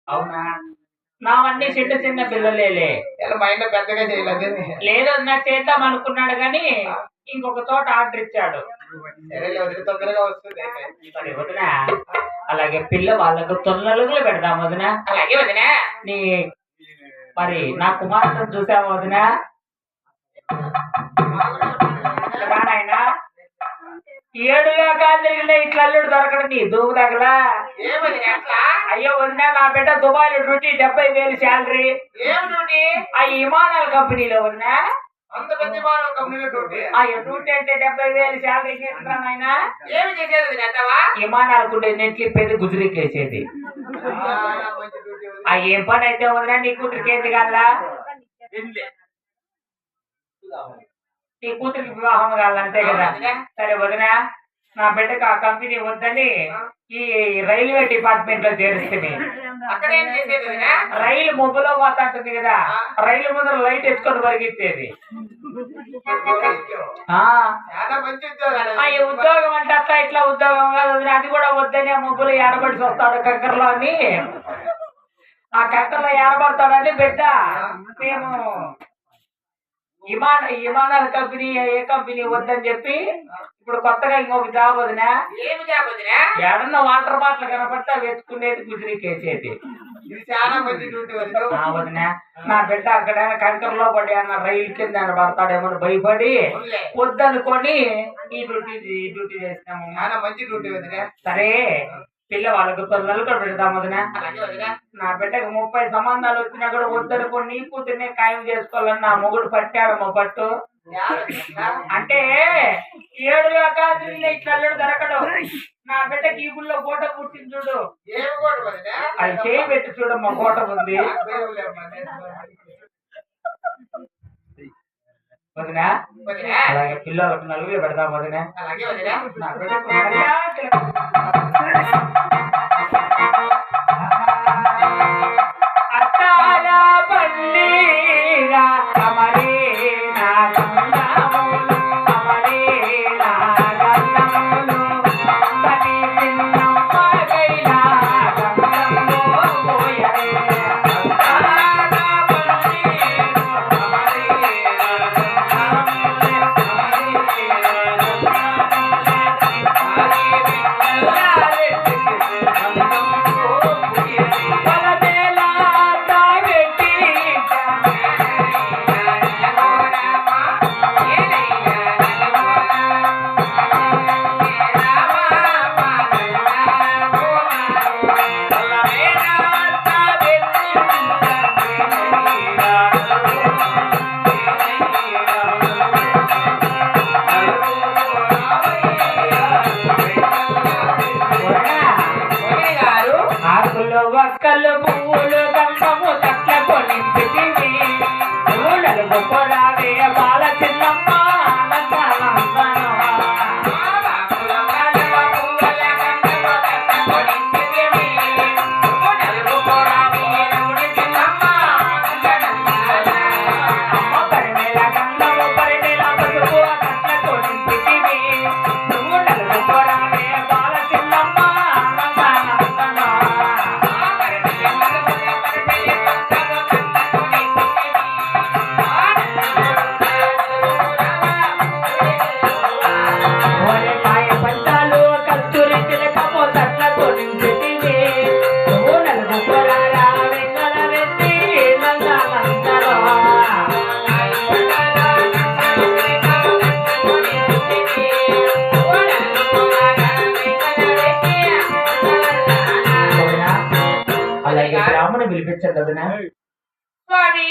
అవునా? నావన్నీ చిన్న చిన్న పిల్లలేలే. మా ఇంట్లో పెద్దగా చేయలేదు. లేదు వదినా చేద్దాం అనుకున్నాడు గాని ఇంకొక చోట ఆర్డర్ ఇచ్చాడు. సరేలే వదిన తొందరగా వస్తుంది. సరే వదినా, అలాగే పిల్ల వాళ్ళకు తొన్నలుగులు పెడదాం వదినా. అలాగే వదినా. నీ మరి నా కుమార్తెను చూసావా వదినా? నాయనా 7 లోకాలు తిరిగిన ఇట్లా అల్లుడు దొరకడం నీ దూపు తగలా. అయ్యో వదినా, నా బిడ్డ దుబాయ్ లో డ్యూటీ 70,000 శాలరీ. ఆ విమానాల కంపెనీలో ఉన్నా. అంత పెద్ద విమానాల కంపెనీలో డ్యూటీ. అయ్యో డ్యూటీ అంటే 70,000 శాలరీ చేస్తున్నా నాయన. ఏమి చేసేది విమానాలకు నెట్లు ఇప్పేది, గుజరీకి వేసేది. ఆ ఏం పని అయితే వదినా నీ కూతురికి ఏంది కల్లా? నీ కూతురికి వివాహం కావాలంతే కదా. సరే వదినా, నా బిడ్డకు ఆ కంపెనీ వద్దని ఈ రైల్వే డిపార్ట్మెంట్ లో చేరుస్తుంది. రైలు మొబ్బులో పోతాంటుంది కదా, రైలు ముందర లైట్ ఎత్తుకొని పరిగెత్తేది. ఈ ఉద్యోగం అంటే అట్లా ఇట్లా ఉద్యోగం కాదు, అది కూడా వద్దని ఆ మొబ్బులో ఏడబడి వస్తాడు కంకర్లో అని. ఆ కంకర్లో ఏడబడతాడని బిడ్డ మేము విమానాల కంపెనీ ఏ కంపెనీ వద్దని చెప్పి ఇప్పుడు కొత్తగా ఇంకొక జాబ్ వదినా. ఏమి జాబ్ వదినా? ఏడన్నా వాటర్ బాటిల్ కనపడితే వెతుకునేది, గుజరీకి వేసేది. ఇది చాలా మంచి డ్యూటీ వదినా. నా బిడ్డ అక్కడ కంకర్లో పడి అన్న రైలు కింద పడతాడేమో భయపడి వద్దనుకొని ఈ డ్యూటీ చేసినాము. చాలా మంచి డ్యూటీ వదినా. సరే పిల్ల వాళ్ళకు తొల్లలుగా పెడతాం వదినా. నా బిడ్డకు 30 సంబంధాలు వచ్చినా కూడా వద్దనుకొని నీ కూతుర్నే ఖాయం చేసుకోవాలని నా మొగుడు పట్టాడు మా పట్టు. అంటే 7 లోకాలు ఇట్లా దొరకడు. నా బిడ్డకి ఈ గుళ్ళో కోట పుట్టింది చూడు. అది చేయి పెట్టి చూడమ్మా, కోట ఉంది వదినా. అలాగే పిల్లలకు నలుగురు పెడదాం వదినా. నా బిడ్డకు ఒక్కలు పువ్వులు గంధము తట్ల కొనింటివి. ఊళ్ళలు గొప్పరావే బాల చిన్నమ్మ అలాగే బ్రాహ్మణ పిలిపించారు కదా స్వామి.